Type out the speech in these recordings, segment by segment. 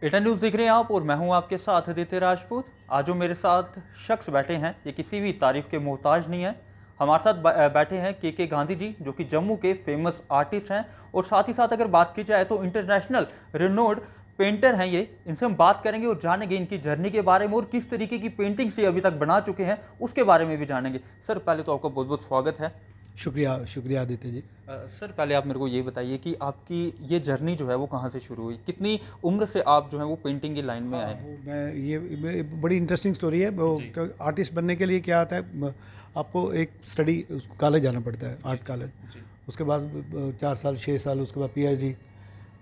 एटा news देख रहे हैं आप और मैं हूं आपके साथ आदित्य राजपूत। आज जो मेरे साथ शख्स बैठे हैं ये किसी भी तारीफ के मोहताज नहीं है। हमारे साथ बैठे हैं के गांधी जी, जो कि जम्मू के फेमस आर्टिस्ट हैं और साथ ही साथ अगर बात की जाए तो इंटरनेशनल रिनोड पेंटर हैं ये। इनसे हम बात करेंगे और जानेंगे इनकी जर्नी के बारे में और किस तरीके की पेंटिंग्स ये अभी तक बना चुके हैं उसके बारे में भी जानेंगे। सर पहले तो आपका बहुत बहुत स्वागत है। शुक्रिया शुक्रिया आदित्य जी। सर पहले आप मेरे को ये बताइए कि आपकी ये जर्नी जो है वो कहाँ से शुरू हुई, कितनी उम्र से आप जो है वो पेंटिंग की लाइन में आए हैं? बड़ी इंटरेस्टिंग स्टोरी है वो। जी। आर्टिस्ट बनने के लिए क्या आता है, आपको एक स्टडी कॉलेज जाना पड़ता है, आर्ट कॉलेज। जी। उसके बाद 4 साल 6 साल, उसके बाद पीएचडी।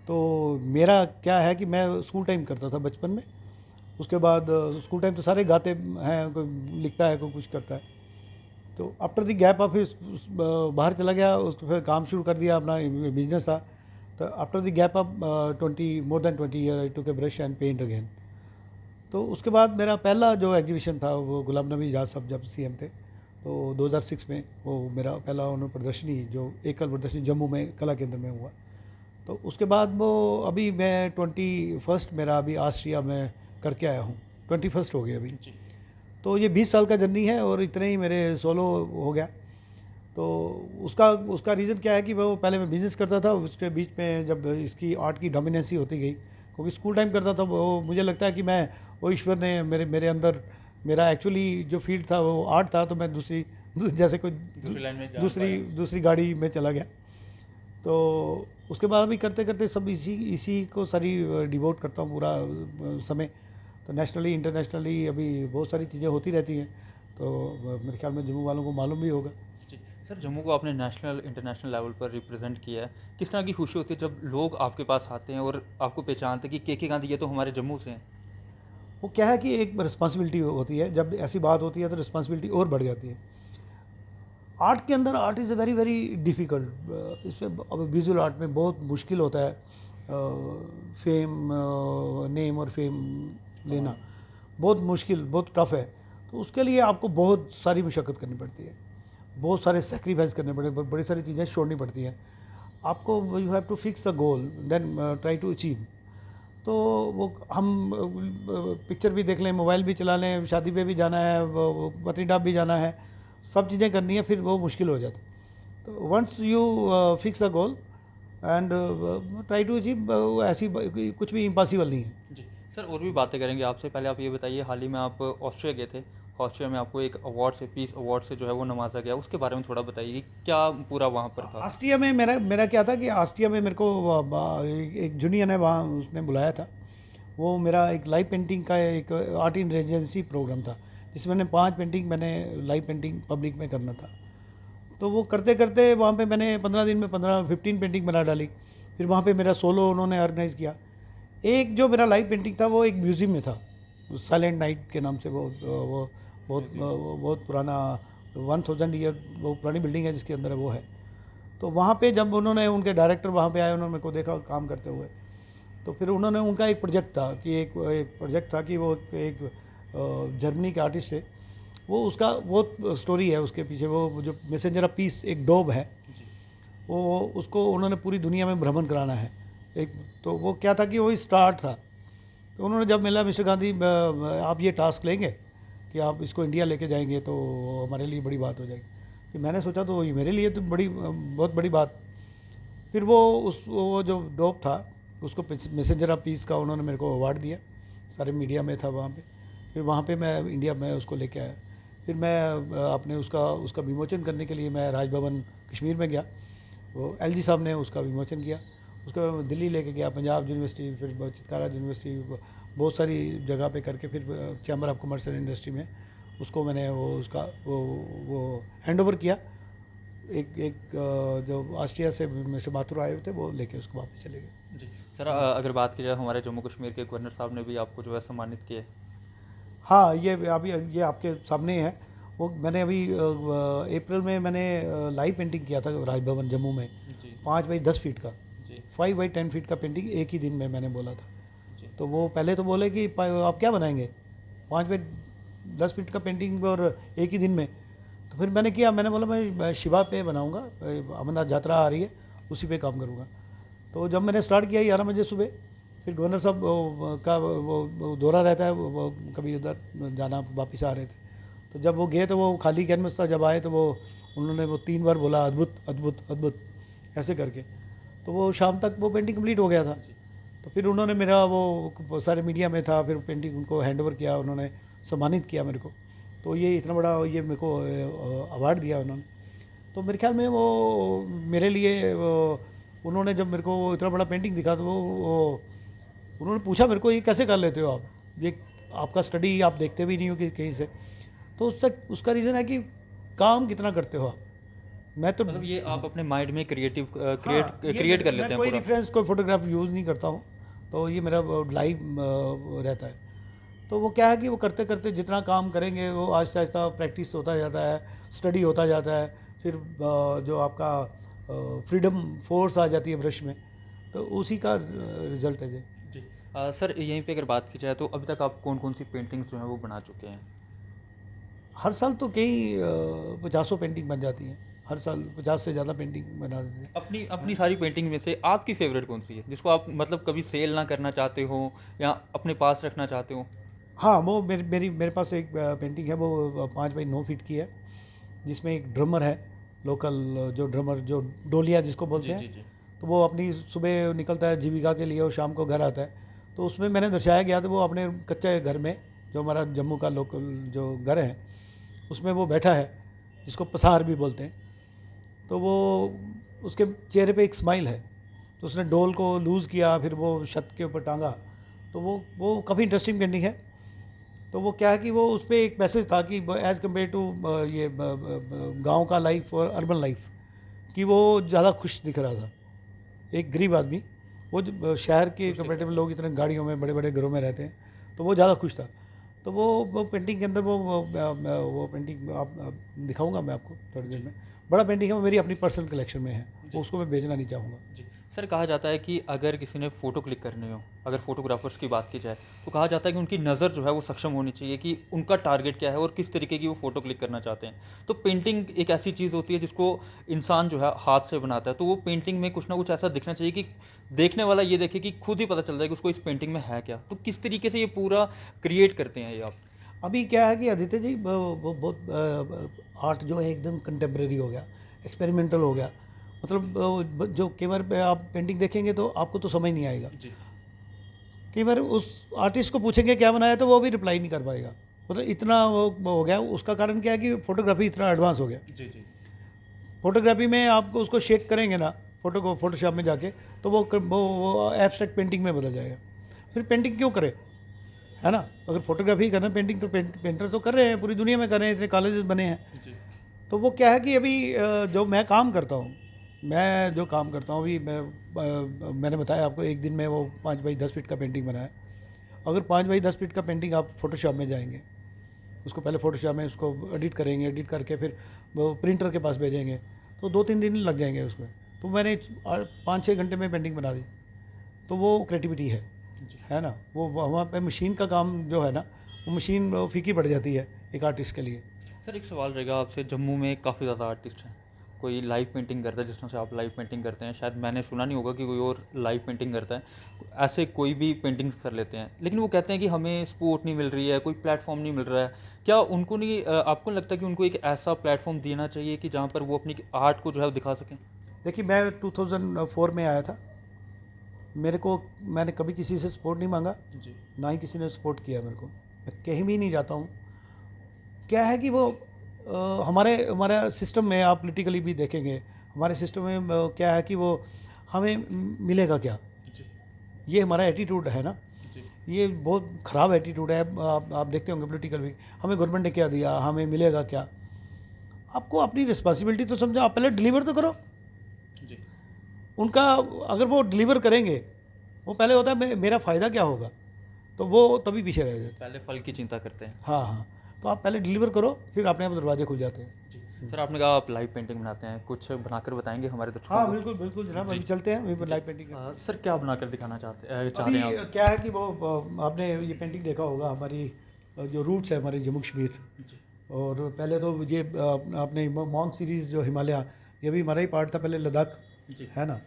तो मेरा क्या है कि मैं स्कूल टाइम करता था बचपन में। उसके बाद स्कूल टाइम तो सारे गाते हैं, कोई लिखता है, कोई कुछ करता है। तो आफ्टर द गैप ऑफ बाहर चला गया, उसको फिर काम शुरू कर दिया, अपना बिजनेस था। तो after the gap of 20 more than 20 year I took a brush and paint again. तो उसके बाद मेरा पहला जो एग्जीबिशन था वो गुलाम नबी आज़ाद साहब जब सीएम थे, तो 2006 में वो मेरा पहला उन्होंने प्रदर्शनी, जो एकल प्रदर्शनी जम्मू में कला केंद्र में हुआ। तो उसके बाद वो अभी मैं 21st मेरा अभी ऑस्ट्रिया में करके आया हूँ। 21st हो गया अभी। जी। तो ये 20 साल का जर्नी है और इतने ही मेरे सोलो हो गया। तो उसका उसका रीज़न क्या है कि वो पहले मैं बिज़नेस करता था, उसके बीच में जब इसकी आर्ट की डोमिनेंसी होती गई, क्योंकि स्कूल टाइम करता था वो, मुझे लगता है कि मैं वो ईश्वर ने मेरे मेरे अंदर, मेरा एक्चुअली जो फील्ड था वो आर्ट था, तो मैं जैसे कोई दूसरी लाइन में जान दूसरी पाए। दूसरी गाड़ी में चला गया। तो उसके बाद अभी करते करते सब इसी इसी को सारी डिवोट करता हूँ पूरा समय। तो नेशनली इंटरनेशनली अभी बहुत सारी चीज़ें होती रहती हैं। तो मेरे ख्याल में जम्मू वालों को मालूम भी होगा। जी। सर जम्मू को आपने नेशनल इंटरनेशनल लेवल पर रिप्रेजेंट किया है। किस तरह की खुशी होती है जब लोग आपके पास आते हैं और आपको पहचानते हैं कि के गांधी ये तो हमारे जम्मू से हैं? वो क्या है कि एक रिस्पॉन्सिबिलिटी होती है, जब ऐसी बात होती है तो रिस्पॉन्सिबिलिटी और बढ़ जाती है। आर्ट के अंदर art is a very very difficult. इसमें अब विजुअल आर्ट में बहुत मुश्किल होता है फेम, नेम और फेम लेना बहुत मुश्किल, बहुत टफ है। तो उसके लिए आपको बहुत सारी मशक्क़त करनी पड़ती है, बहुत सारे सेक्रीफाइस करने पड़ते हैं, बड़ी सारी चीज़ें छोड़नी पड़ती हैं आपको। You have to fix the goal then try to achieve. तो वो हम पिक्चर भी देख लें, मोबाइल भी चला लें, शादी पे भी जाना है, पत्नीटॉप भी जाना है, सब चीज़ें करनी है, फिर वो मुश्किल हो जाता है। तो once you fix a goal and try to achieve, ऐसी कुछ भी इम्पॉसिबल नहीं है। जी। सर और भी बातें करेंगे आपसे, पहले आप ये बताइए, हाल ही में आप ऑस्ट्रिया गए थे। ऑस्ट्रिया में आपको एक अवार्ड से, पीस अवार्ड से जो है वो नवाजा गया, उसके बारे में थोड़ा बताइए कि क्या पूरा वहाँ पर था? ऑस्ट्रिया में मेरा मेरा क्या था कि ऑस्ट्रिया में मेरे को एक जूनियर है वहाँ, उसने बुलाया था। वो मेरा एक लाइव पेंटिंग का एक आर्ट इन रेजिडेंसी प्रोग्राम था, जिसमें मैंने 5 पेंटिंग मैंने लाइव पेंटिंग पब्लिक में करना था। तो वो करते करते वहाँ पे मैंने 15 दिन में 15-15 पेंटिंग बना डाली। फिर वहाँ पे मेरा सोलो उन्होंने ऑर्गेनाइज़ किया। एक जो मेरा लाइव पेंटिंग था वो एक म्यूज़ियम में था, साइलेंट नाइट के नाम से। वो बहुत पुराना 1000 ईयर वो पुरानी बिल्डिंग है जिसके अंदर वो है। तो वहाँ पे जब उन्होंने, उनके डायरेक्टर वहाँ पे आए, उन्होंने मेरे को देखा काम करते हुए। तो फिर उन्होंने, उनका एक प्रोजेक्ट था कि एक प्रोजेक्ट था कि वो एक जर्मनी के आर्टिस्ट थे। वो उसका वो स्टोरी है उसके पीछे, वो जो मैसेंजर ऑफ पीस एक डोब है, जी। वो उसको उन्होंने पूरी दुनिया में भ्रमण कराना है एक। तो वो क्या था कि वही स्टार्ट था। तो उन्होंने जब मिला, मिस्टर गांधी आप ये टास्क लेंगे कि आप इसको इंडिया लेके जाएंगे तो हमारे लिए बड़ी बात हो जाएगी। कि मैंने सोचा तो ये मेरे लिए तो बहुत बड़ी बात। फिर वो जो डोप था उसको मैसेंजर ऑफ पीस का उन्होंने मेरे को अवार्ड दिया, सारे मीडिया में था वहाँ पे। फिर वहाँ पे मैं इंडिया में उसको लेके आया। फिर मैं अपने उसका विमोचन करने के लिए मैं राजभवन कश्मीर में गया। वो एलजी साहब ने उसका विमोचन किया। उसके बाद मैं दिल्ली लेके गया, पंजाब यूनिवर्सिटी, फिर चित्कारा यूनिवर्सिटी, बहुत सारी जगह पे करके फिर chamber of commerce and industry में उसको मैंने वो हैंड ओवर किया। जो ऑस्ट्रिया से माथुर आए हुए थे वो लेके उसको वापस चले गए। जी। सर अगर बात की जाए, हमारे जम्मू कश्मीर के गवर्नर साहब ने भी आपको जो है सम्मानित किया है। हाँ, ये अभी ये आपके सामने है। वो मैंने अभी अप्रैल में मैंने लाइव पेंटिंग किया था राजभवन जम्मू में, जी। 5 बाई 10 फीट का, जी। 5 बाई 10 फीट का पेंटिंग एक ही दिन में मैंने बोला था। जी। तो वो पहले तो बोले कि आप क्या बनाएंगे 5 बाई 10 फीट का पेंटिंग और एक ही दिन में। तो फिर मैंने किया, मैंने बोला मैं शिवा पे बनाऊंगा, अमरनाथ यात्रा आ रही है उसी पे काम करूंगा। तो जब मैंने स्टार्ट किया 11 बजे सुबह, फिर गवर्नर साहब का वो दौरा रहता है, वो कभी उधर जाना, वापस आ रहे थे, तो जब वो गए तो वो खाली कैनवस था, जब आए तो वो उन्होंने वो 3 बार बोला अद्भुत अद्भुत अद्भुत ऐसे करके, तो वो शाम तक वो पेंटिंग कंप्लीट हो गया था। तो फिर उन्होंने मेरा वो सारे मीडिया में था, फिर पेंटिंग उनको हैंड ओवर किया, उन्होंने सम्मानित किया मेरे को, तो ये इतना बड़ा ये मेरे को अवार्ड दिया उन्होंने। तो मेरे ख्याल में वो मेरे लिए उन्होंने जब मेरे को वो इतना बड़ा पेंटिंग दिखा तो वो उन्होंने पूछा मेरे को, ये कैसे कर लेते हो आप, ये आपका स्टडी आप देखते भी नहीं हो कि कहीं से, तो उसका रीज़न है कि काम कितना करते हो आप। मैं तो मतलब ये आप अपने माइंड में क्रिएटिव हाँ, क्रिएट कर लेते मैं हैं कोई पूरा। रेफरेंस कोई फोटोग्राफ यूज़ नहीं करता हूँ, तो ये मेरा लाइव रहता है। तो वो क्या है कि वो करते करते जितना काम करेंगे वो आहिस्ता आहिस्ता प्रैक्टिस होता जाता है, स्टडी होता जाता है, फिर जो आपका फ्रीडम फोर्स आ जाती है ब्रश में, तो उसी का रिजल्ट है ये। जी। सर यहीं पे अगर बात की जाए तो अभी तक आप कौन कौन सी पेंटिंग्स जो हैं वो बना चुके हैं? हर साल तो कई 50 पेंटिंग बन जाती हैं, हर साल 50 से ज़्यादा पेंटिंग बना देते हैं। अपनी अपनी सारी पेंटिंग में से आपकी फेवरेट कौन सी है जिसको आप मतलब कभी सेल ना करना चाहते हो या अपने पास रखना चाहते हो? हाँ, वो मेरे पास एक पेंटिंग है, वो 5 बाई 9 फीट की है, जिसमें एक ड्रमर है, लोकल जो ड्रमर जो डोलिया जिसको बोलते जी हैं, जी जी। तो वो अपनी सुबह निकलता है जीविका के लिए और शाम को घर आता है। तो उसमें मैंने दर्शाया गया था वो अपने कच्चे घर में, जो हमारा जम्मू का लोकल जो घर है उसमें वो बैठा है, जिसको पसार भी बोलते हैं। तो वो उसके चेहरे पे एक स्माइल है, तो उसने डोल को लूज़ किया, फिर वो छत के ऊपर टांगा, तो वो काफ़ी इंटरेस्टिंग पेंटिंग है। तो वो क्या है कि वो उस पर एक मैसेज था कि एज़ कम्पेयर टू ये गांव का लाइफ और अर्बन लाइफ, कि वो ज़्यादा खुश दिख रहा था। एक गरीब आदमी, वो शहर के कंपेरेटिव लोग इतने गाड़ियों में बड़े बड़े घरों में रहते हैं, तो वो ज़्यादा खुश था। तो वो पेंटिंग के अंदर वो पेंटिंग आप दिखाऊंगा मैं आपको थोड़ी देर में। बड़ा पेंटिंग है, वो मेरी अपनी पर्सनल कलेक्शन में है, वो उसको मैं बेचना नहीं चाहूँगा। जी। सर कहा जाता है कि अगर किसी ने फ़ोटो क्लिक करनी हो, अगर फोटोग्राफर्स की बात की जाए तो कहा जाता है कि उनकी नज़र जो है वो सक्षम होनी चाहिए कि उनका टारगेट क्या है और किस तरीके की वो फ़ोटो क्लिक करना चाहते हैं। तो पेंटिंग एक ऐसी चीज़ होती है जिसको इंसान जो है हाथ से बनाता है, तो वो पेंटिंग में कुछ ना कुछ ऐसा दिखना चाहिए कि देखने वाला ये देखे कि खुद ही पता चल जाए कि उसको इस पेंटिंग में है क्या। तो किस तरीके से ये पूरा क्रिएट करते हैं ये आप? अभी क्या है कि आदित्य जी वो बहुत आर्ट जो है एकदम कंटेम्प्रेरी हो गया, एक्सपेरिमेंटल हो गया। मतलब जो कैमरे पे आप पेंटिंग देखेंगे तो आपको तो समझ नहीं आएगा। जी कई बार उस आर्टिस्ट को पूछेंगे क्या बनाया तो वो भी रिप्लाई नहीं कर पाएगा। मतलब इतना वो हो गया। उसका कारण क्या है कि फोटोग्राफी इतना एडवांस हो गया। जी जी। फोटोग्राफी में आपको उसको शेक करेंगे ना, फोटो को फोटोशॉप में जाके, तो वो एब्स्ट्रैक्ट पेंटिंग में बदल जाएगा। फिर पेंटिंग क्यों करे, है ना? अगर फोटोग्राफी करना, पेंटिंग तो पेंटर तो कर रहे हैं, पूरी दुनिया में कर रहे हैं, इतने कॉलेजेस बने हैं। जी तो वो क्या है कि अभी जो मैं काम करता हूँ, मैं जो काम करता हूँ अभी मैंने बताया आपको, एक दिन में वो 5 बाई 10 फीट का पेंटिंग बनाया। अगर 5 बाई 10 फीट का पेंटिंग आप फोटोशॉप में जाएंगे, उसको पहले फोटोशॉप में उसको एडिट करेंगे, एडिट करके फिर वो प्रिंटर के पास भेजेंगे, तो 2-3 दिन लग जाएंगे उसमें। तो मैंने 5-6 घंटे में पेंटिंग बना दी। तो वो क्रिएटिविटी है ना? वो वहाँ पे मशीन का काम जो है ना, वो मशीन फीकी पड़ जाती है एक आर्टिस्ट के लिए। सर एक सवाल रहेगा आपसे, जम्मू में काफ़ी ज़्यादा आर्टिस्ट हैं, कोई लाइव पेंटिंग करता है जिस तरह से आप लाइव पेंटिंग करते हैं, शायद मैंने सुना नहीं होगा कि कोई और लाइव पेंटिंग करता है। ऐसे कोई भी पेंटिंग्स कर लेते हैं, लेकिन वो कहते हैं कि हमें सपोर्ट नहीं मिल रही है, कोई प्लेटफॉर्म नहीं मिल रहा है। क्या उनको नहीं आपको नहीं लगता कि उनको एक ऐसा प्लेटफॉर्म देना चाहिए कि जहाँ पर वो अपनी आर्ट को जो है वो दिखा सकें? देखिए, मैं 2004 में आया था। मैंने कभी किसी से सपोर्ट नहीं मांगा, जी ना ही किसी ने सपोर्ट किया मेरे को। मैं कहीं भी नहीं जाता हूँ। क्या है कि वो हमारा सिस्टम में आप पॉलिटिकली भी देखेंगे, हमारे सिस्टम में क्या है कि वो हमें मिलेगा क्या, जी ये हमारा एटीट्यूड है ना। जी ये बहुत ख़राब एटीट्यूड है। आप देखते होंगे पॉलिटिकल भी, हमें गवर्नमेंट ने क्या दिया, हमें मिलेगा क्या। आपको अपनी रिस्पॉन्सिबिलिटी तो समझो, आप पहले डिलीवर तो करो जी। उनका। अगर वो डिलीवर करेंगे, वो पहले होता है मेरा फ़ायदा क्या होगा, तो वो तभी पीछे रह जाते। पहले फल की चिंता करते हैं। हाँ हाँ, तो आप पहले डिलीवर करो, फिर अपने आप दरवाजे खुल जाते हैं। जी। सर आपने कहा आप लाइव पेंटिंग बनाते हैं, कुछ बनाकर बताएंगे हमारे दर्शकों हाँ को? बिल्कुल बिल्कुल जनाब, अभी चलते हैं अभी लाइव पेंटिंग। सर क्या बनाकर दिखाना चाह अभी रहे हैं आप? क्या है कि वो आपने ये पेंटिंग देखा होगा, हमारी जो रूट्स है हमारे जम्मू कश्मीर। जी और पहले तो ये आपने मॉन्क सीरीज़ जो हिमालय, ये भी हमारा ही पार्ट था पहले, लद्दाख, जी है ना।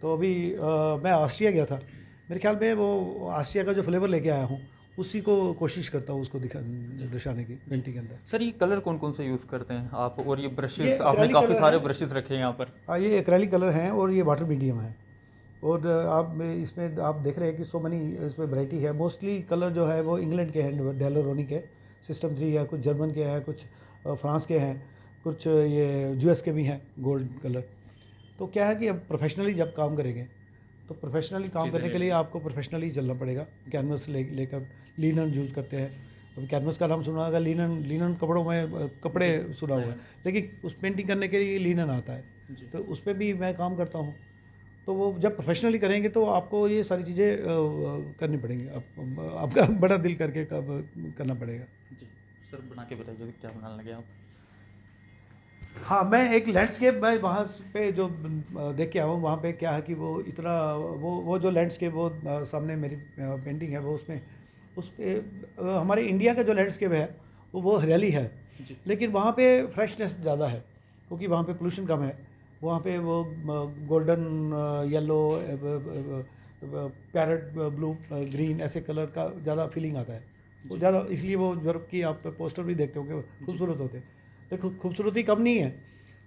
तो अभी मैं ऑस्ट्रिया गया था, मेरे ख्याल में वो आस्टिया का जो फ्लेवर लेके आया हूँ उसी को कोशिश करता हूँ उसको दर्शाने की पेंटिंग के अंदर। सर ये कलर कौन कौन से यूज़ करते हैं आप, और ये ये ब्रशेस आपने acrylic काफ़ी कलर सारे है। ब्रशेस रखे हैं यहाँ पर। हाँ, ये एक्रेलिक कलर हैं और ये वाटर मीडियम है। और आप इसमें आप देख रहे हैं कि सो मनी इसमें वैरायटी है। मोस्टली कलर जो है वो इंग्लैंड के हैं, डेलरोनी के, सिस्टम 3 है, कुछ जर्मन के हैं, कुछ फ्रांस के हैं, कुछ ये यूएस के भी हैं गोल्ड कलर। तो क्या है कि अब प्रोफेशनली जब काम करेंगे तो प्रोफेशनली काम करने के लिए आपको प्रोफेशनली चलना पड़ेगा। कैनवस लेकर लिनन यूज़ करते हैं। अब कैनवस का नाम सुना होगा, लिनन कपड़ों में कपड़े सुना हुआ है, लेकिन उस पेंटिंग करने के लिए लिनन आता है, तो उस पर भी मैं काम करता हूँ। तो वो जब प्रोफेशनली करेंगे तो आपको ये सारी चीज़ें करनी पड़ेंगी, आपका बड़ा दिल करके करना पड़ेगा। जी सर, बना के बताइए क्या बनाने लगे आप। हाँ, मैं एक लैंडस्केप मैं वहाँ पे जो देख के आया हूँ, वहाँ पे क्या है कि वो इतना वो जो लैंडस्केप वो सामने मेरी पेंटिंग है, वो उस पे हमारे इंडिया का जो लैंडस्केप है वो हरियाली है, लेकिन वहाँ पे फ्रेशनेस ज़्यादा है क्योंकि वहाँ पे पोल्यूशन कम है। वहाँ पे वो golden yellow parrot blue green ऐसे कलर का ज़्यादा फीलिंग आता है, वो ज़्यादा, इसलिए वो यूरोप की आप पोस्टर भी देखते हो कि खूबसूरत होते हैं। देखो खूबसूरती कम नहीं है,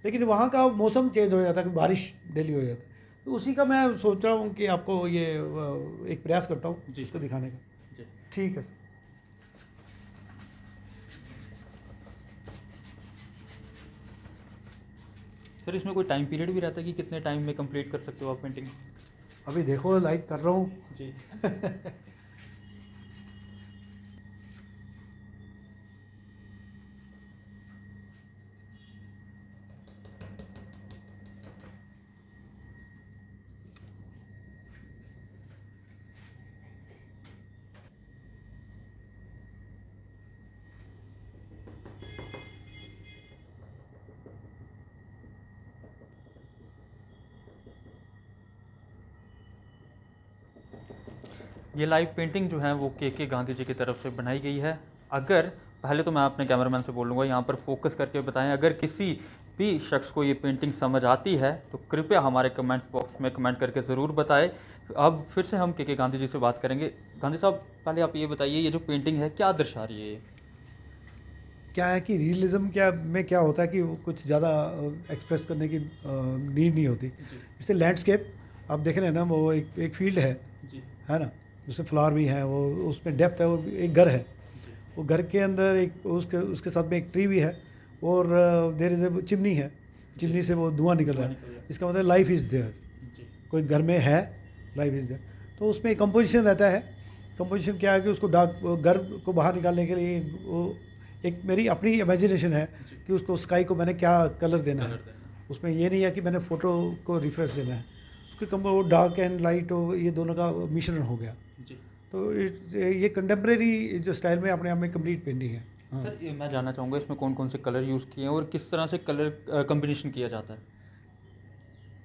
लेकिन वहाँ का मौसम चेंज हो जाता है, बारिश डेली हो जाता है। तो उसी का मैं सोच रहा हूँ कि आपको ये एक प्रयास करता हूँ इसको दिखाने का। ठीक है सर। सर इसमें कोई टाइम पीरियड भी रहता है कि कितने टाइम में कंप्लीट कर सकते हो आप पेंटिंग? अभी देखो लाइक कर रहा हूँ जी ये लाइव पेंटिंग जो है वो के गांधी जी की तरफ से बनाई गई है। अगर पहले तो मैं अपने कैमरामैन से बोलूँगा यहाँ पर फोकस करके बताएं, अगर किसी भी शख्स को ये पेंटिंग समझ आती है तो कृपया हमारे कमेंट्स बॉक्स में कमेंट करके ज़रूर बताएं। अब फिर से हम के गांधी जी से बात करेंगे। गांधी साहब, पहले आप ये बताइए, ये जो पेंटिंग है क्या दर्शा रही है ये? क्या है कि रियलिज्म क्या होता है कि वो कुछ ज़्यादा एक्सप्रेस करने की नीड नहीं होती। जैसे लैंडस्केप आप देख रहे हैं ना, वो एक फील्ड है ना, जैसे फ्लावर भी है, वो उसमें डेप्थ है, वो एक घर है, वो घर के अंदर एक उसके साथ में एक ट्री भी है, और देर इज चिमनी है, चिमनी से वो धुआं निकल रहा है, इसका मतलब लाइफ इज़ देयर, कोई घर में है, लाइफ इज़ देयर। तो उसमें एक कंपोजिशन रहता है। कंपोजिशन क्या है कि उसको घर को बाहर निकालने के लिए वो एक मेरी अपनी इमेजिनेशन है कि उसको स्काई को मैंने क्या कलर देना है। उसमें ये नहीं है कि मैंने फ़ोटो को रिफ्रेश देना है, उसके वो डार्क एंड लाइट ये दोनों का मिश्रण हो गया। तो ये कंटेम्प्रेरी जो स्टाइल में अपने आप में कंप्लीट पेंटिंग है। हाँ। सर ये मैं जानना चाहूँगा इसमें कौन कौन से कलर यूज़ किए हैं और किस तरह से कलर कम्बिनेशन किया जाता है?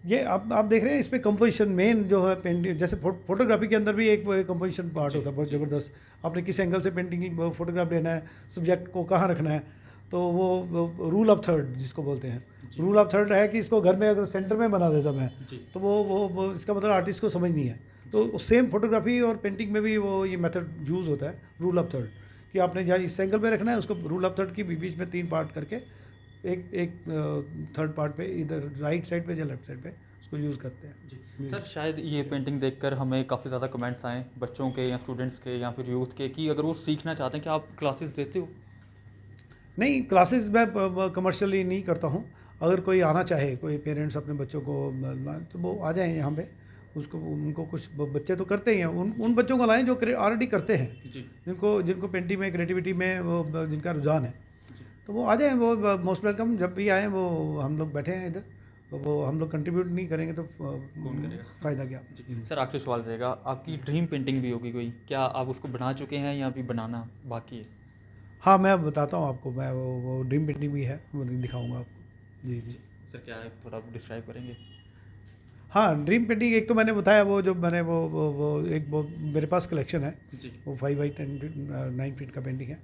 ये आप देख रहे हैं इसमें कंपोजिशन मेन जो है पेंटिंग, जैसे फोटोग्राफी के अंदर भी एक कंपोजिशन पार्ट होता है बहुत ज़बरदस्त। आपने किस एंगल से पेंटिंग फोटोग्राफ लेना है, सब्जेक्ट को कहाँ रखना है, तो वो रूल ऑफ थर्ड जिसको बोलते हैं, रूल ऑफ थर्ड है कि इसको घर में अगर सेंटर में बना देता मैं तो वो इसका मतलब आर्टिस्ट को समझ नहीं है। तो सेम फोटोग्राफी और पेंटिंग में भी वो ये मेथड यूज़ होता है, रूल ऑफ थर्ड, कि आपने जहाँ इस एंगल पे रखना है उसको रूल ऑफ थर्ड की बीच में 3 पार्ट करके एक थर्ड पार्ट पे इधर राइट साइड पे या लेफ्ट साइड पे उसको यूज़ करते हैं। सर शायद ये पेंटिंग देखकर हमें काफ़ी ज़्यादा कमेंट्स आए बच्चों के या स्टूडेंट्स के या फिर यूथ के कि अगर वो सीखना चाहते हैं कि आप क्लासेस देते हो? नहीं, क्लासेस मैं कमर्शियली नहीं करता हूँ। अगर कोई आना चाहे, कोई पेरेंट्स अपने बच्चों को तो वो आ जाएँ यहाँ पे, उसको उनको कुछ बच्चे तो करते ही हैं, उन बच्चों को लाएं जो ऑलरेडी करते हैं, जिनको पेंटिंग में क्रिएटिविटी में वो जिनका रुझान है, तो वो आ जाएं, वो मोस्ट वेलकम। जब भी आएँ वो हम लोग बैठे हैं इधर, तो वो हम लोग कंट्रीब्यूट नहीं करेंगे तो फ़ायदा क्या। सर आखिरी सवाल रहेगा, आपकी ड्रीम पेंटिंग भी होगी कोई, क्या आप उसको बना चुके हैं या अभी बनाना बाकी है? हाँ, मैं बताता हूँ आपको, मैं वो ड्रीम पेंटिंग भी है, वो दिखाऊँगा आपको। जी। सर क्या है, थोड़ा डिस्क्राइब करेंगे? हाँ, ड्रीम पेंटिंग एक तो मैंने बताया, वो जो मैंने वो मेरे पास कलेक्शन है, वो 5 बाई 9 फीट का पेंटिंग है।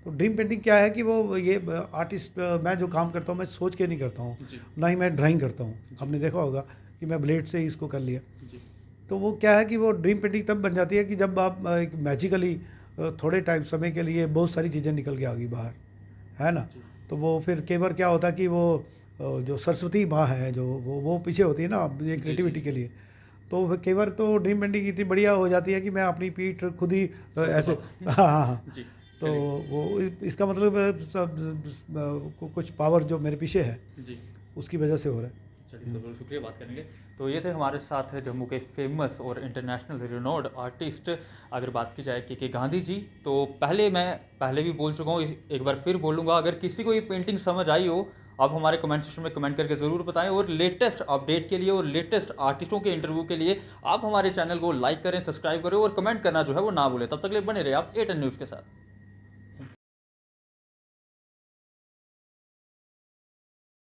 तो ड्रीम पेंटिंग क्या है कि वो ये आर्टिस्ट, मैं जो काम करता हूँ मैं सोच के नहीं करता हूँ, ना ही मैं ड्राइंग करता हूँ। आपने देखा होगा कि मैं ब्लेड से ही इसको कर लिया। तो वो क्या है कि वो ड्रीम पेंटिंग तब बन जाती है कि जब आप एक मैजिकली थोड़े टाइम समय के लिए बहुत सारी चीज़ें निकल के आ गई बाहर, है ना। तो वो फिर कई बार क्या होता है कि वो जो सरस्वती माँ है जो वो पीछे होती है ना ये क्रिएटिविटी के लिए। तो फिर कई बार तो ड्रीम पेंटिंग इतनी बढ़िया हो जाती है कि मैं अपनी पीठ खुद ही ऐसे हाँ हाँ हाँ। जी। तो वो इसका मतलब कुछ पावर जो मेरे पीछे है जी। उसकी वजह से हो रहा है। चलिए, तो बहुत शुक्रिया बात करने के। तो ये थे हमारे साथ जम्मू के फेमस और इंटरनेशनल रिनोड आर्टिस्ट। अगर बात की जाए के गांधी जी, तो पहले भी बोल चुका हूँ, एक बार फिर बोलूँगा, अगर किसी को ये पेंटिंग समझ आई हो, आप हमारे कमेंट सेक्शन में कमेंट करके ज़रूर बताएं। और लेटेस्ट अपडेट के लिए और लेटेस्ट आर्टिस्टों के इंटरव्यू के लिए आप हमारे चैनल को लाइक करें, सब्सक्राइब करें और कमेंट करना जो है वो ना भूलें। तब तक के लिए बने रहे आप A10 न्यूज़ के साथ।